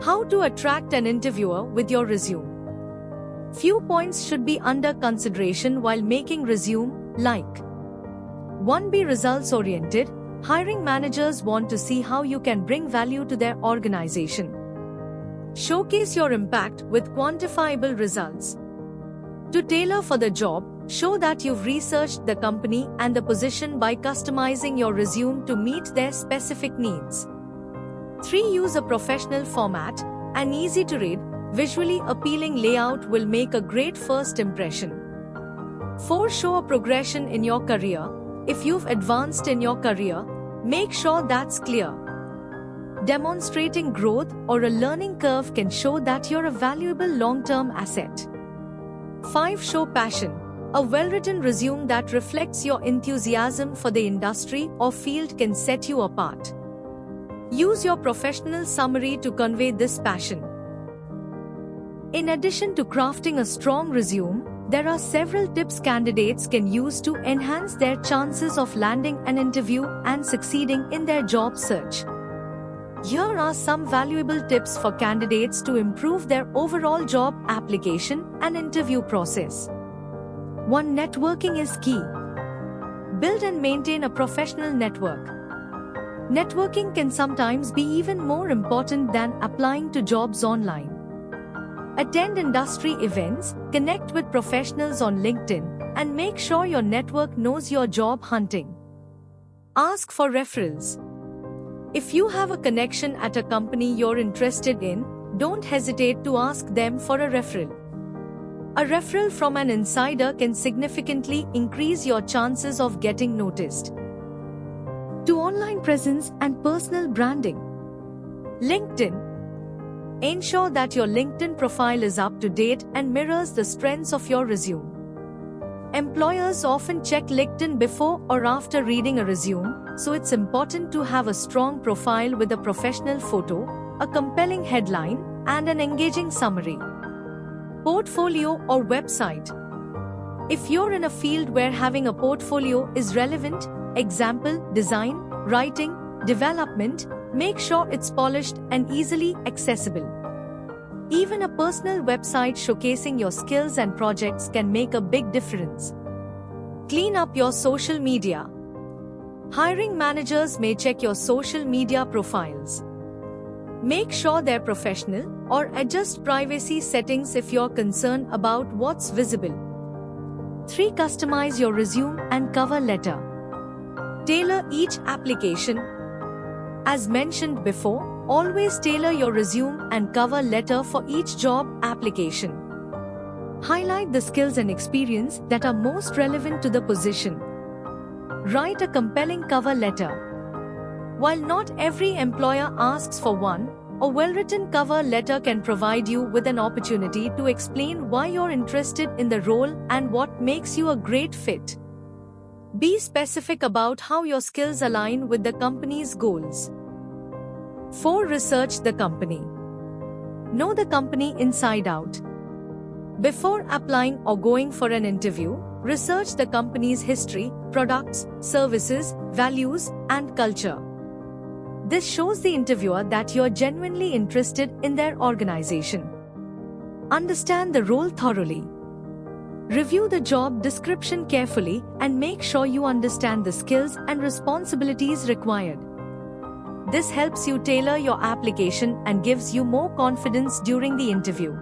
How to attract an interviewer with your resume. Few points should be under consideration while making resume, like 1. Be results oriented. Hiring managers want to see how you can bring value to their organization. Showcase your impact with quantifiable results. To tailor for the job, show that you've researched the company and the position by customizing your resume to meet their specific needs. 3. Use a professional format. An easy-to-read, visually appealing layout will make a great first impression. 4. Show a progression in your career. If you've advanced in your career, make sure that's clear. Demonstrating growth or a learning curve can show that you're a valuable long-term asset. 5. Show passion. A well-written resume that reflects your enthusiasm for the industry or field can set you apart. Use your professional summary to convey this passion. In addition to crafting a strong resume, there are several tips candidates can use to enhance their chances of landing an interview and succeeding in their job search. Here are some valuable tips for candidates to improve their overall job application and interview process. 1. Networking is key. Build and maintain a professional network. Networking can sometimes be even more important than applying to jobs online. Attend industry events, connect with professionals on LinkedIn, and make sure your network knows your job hunting. Ask for referrals. If you have a connection at a company you're interested in, don't hesitate to ask them for a referral. A referral from an insider can significantly increase your chances of getting noticed. 2. Online presence and personal branding. LinkedIn. Ensure that your LinkedIn profile is up to date and mirrors the strengths of your resume. Employers often check LinkedIn before or after reading a resume, so it's important to have a strong profile with a professional photo, a compelling headline, and an engaging summary. Portfolio or website. If you're in a field where having a portfolio is relevant, example, design, writing, development, make sure it's polished and easily accessible. Even a personal website showcasing your skills and projects can make a big difference. Clean up your social media. Hiring managers may check your social media profiles. Make sure they're professional or adjust privacy settings if you're concerned about what's visible. 3. Customize your resume and cover letter. Tailor each application. As mentioned before, always tailor your resume and cover letter for each job application. Highlight the skills and experience that are most relevant to the position. Write a compelling cover letter. While not every employer asks for one, a well-written cover letter can provide you with an opportunity to explain why you're interested in the role and what makes you a great fit. Be specific about how your skills align with the company's goals. 4. Research the company. Know the company inside out. Before applying or going for an interview, research the company's history, products, services, values, and culture. This shows the interviewer that you're genuinely interested in their organization. Understand the role thoroughly. Review the job description carefully and make sure you understand the skills and responsibilities required. This helps you tailor your application and gives you more confidence during the interview.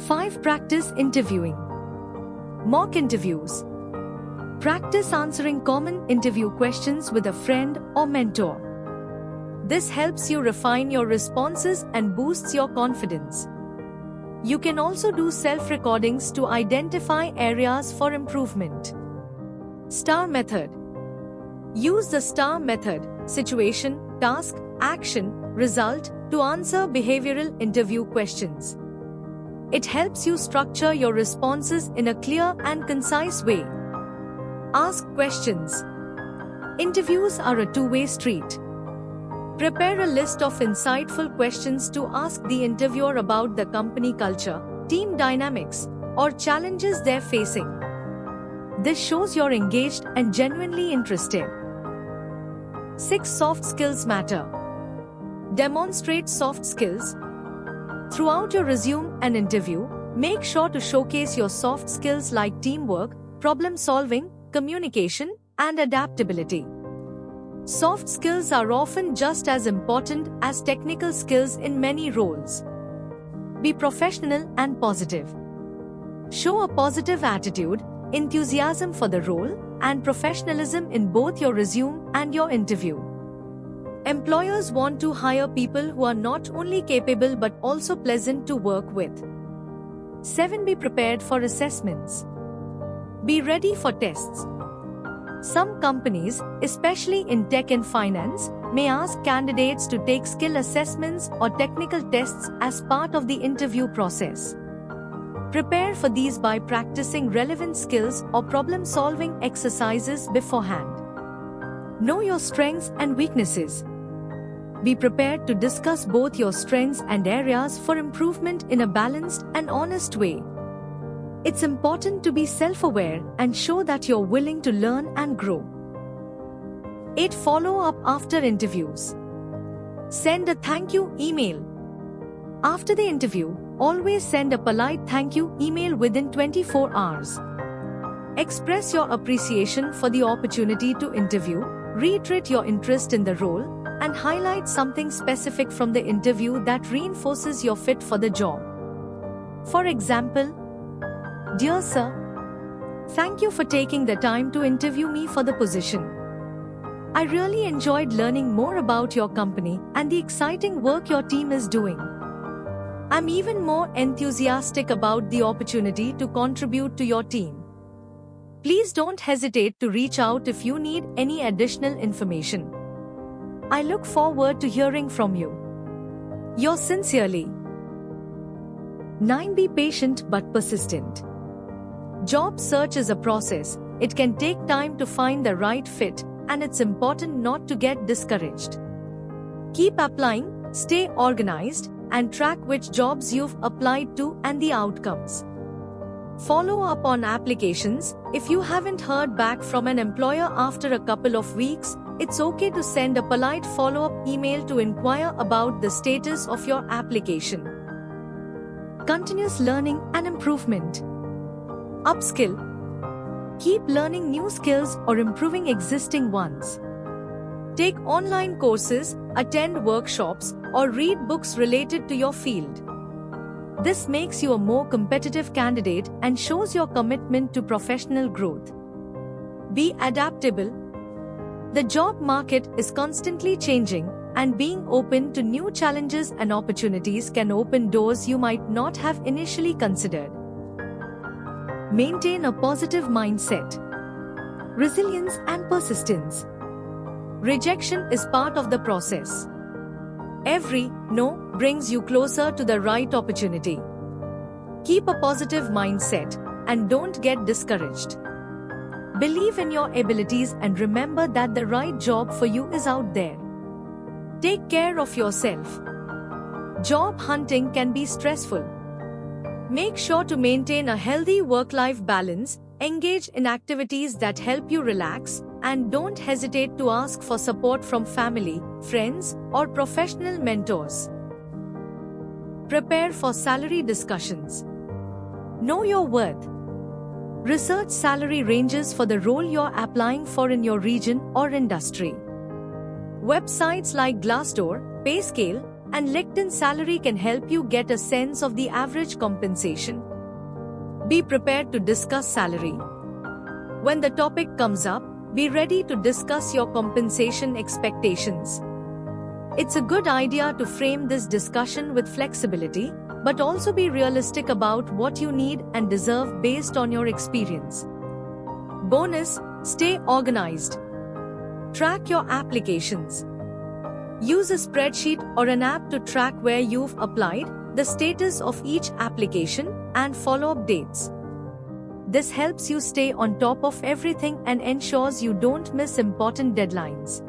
5. Practice interviewing. Mock interviews. Practice answering common interview questions with a friend or mentor. This helps you refine your responses and boosts your confidence. You can also do self-recordings to identify areas for improvement. STAR method. Use the STAR method, situation, task, action, result, to answer behavioral interview questions. It helps you structure your responses in a clear and concise way. Ask questions. Interviews are a two-way street. Prepare a list of insightful questions to ask the interviewer about the company culture, team dynamics, or challenges they're facing. This shows you're engaged and genuinely interested. 6. Soft skills matter. Demonstrate soft skills. Throughout your resume and interview, make sure to showcase your soft skills like teamwork, problem solving, communication, and adaptability. Soft skills are often just as important as technical skills in many roles. Be professional and positive. Show a positive attitude, enthusiasm for the role, and professionalism in both your resume and your interview. Employers want to hire people who are not only capable but also pleasant to work with. 7. Be prepared for assessments. Be ready for tests. Some companies, especially in tech and finance, may ask candidates to take skill assessments or technical tests as part of the interview process. Prepare for these by practicing relevant skills or problem-solving exercises beforehand. Know your strengths and weaknesses. Be prepared to discuss both your strengths and areas for improvement in a balanced and honest way. It's important to be self-aware and show that you're willing to learn and grow. 8. Follow up after interviews. Send a thank you email. After the interview, always send a polite thank you email within 24 hours. Express your appreciation for the opportunity to interview, reiterate your interest in the role, and highlight something specific from the interview that reinforces your fit for the job. For example, "Dear Sir, thank you for taking the time to interview me for the position. I really enjoyed learning more about your company and the exciting work your team is doing. I'm even more enthusiastic about the opportunity to contribute to your team. Please don't hesitate to reach out if you need any additional information. I look forward to hearing from you. Yours sincerely." 9. Be patient but persistent. Job search is a process. It can take time to find the right fit, and it's important not to get discouraged. Keep applying, stay organized, and track which jobs you've applied to and the outcomes. Follow up on applications. If you haven't heard back from an employer after a couple of weeks, it's okay to send a polite follow-up email to inquire about the status of your application. Continuous learning and improvement. Upskill. Keep learning new skills or improving existing ones. Take online courses, attend workshops, or read books related to your field. This makes you a more competitive candidate and shows your commitment to professional growth. Be adaptable. The job market is constantly changing, and being open to new challenges and opportunities can open doors you might not have initially considered. Maintain a positive mindset. Resilience and persistence. Rejection is part of the process. Every no brings you closer to the right opportunity. Keep a positive mindset and don't get discouraged. Believe in your abilities and remember that the right job for you is out there. Take care of yourself. Job hunting can be stressful. Make sure to maintain a healthy work-life balance, engage in activities that help you relax, and don't hesitate to ask for support from family, friends, or professional mentors. Prepare for salary discussions. Know your worth. Research salary ranges for the role you're applying for in your region or industry. Websites like Glassdoor, Payscale, and LinkedIn Salary can help you get a sense of the average compensation. Be prepared to discuss salary. When the topic comes up, be ready to discuss your compensation expectations. It's a good idea to frame this discussion with flexibility, but also be realistic about what you need and deserve based on your experience. Bonus: stay organized. Track your applications. Use a spreadsheet or an app to track where you've applied, the status of each application, and follow-up dates. This helps you stay on top of everything and ensures you don't miss important deadlines.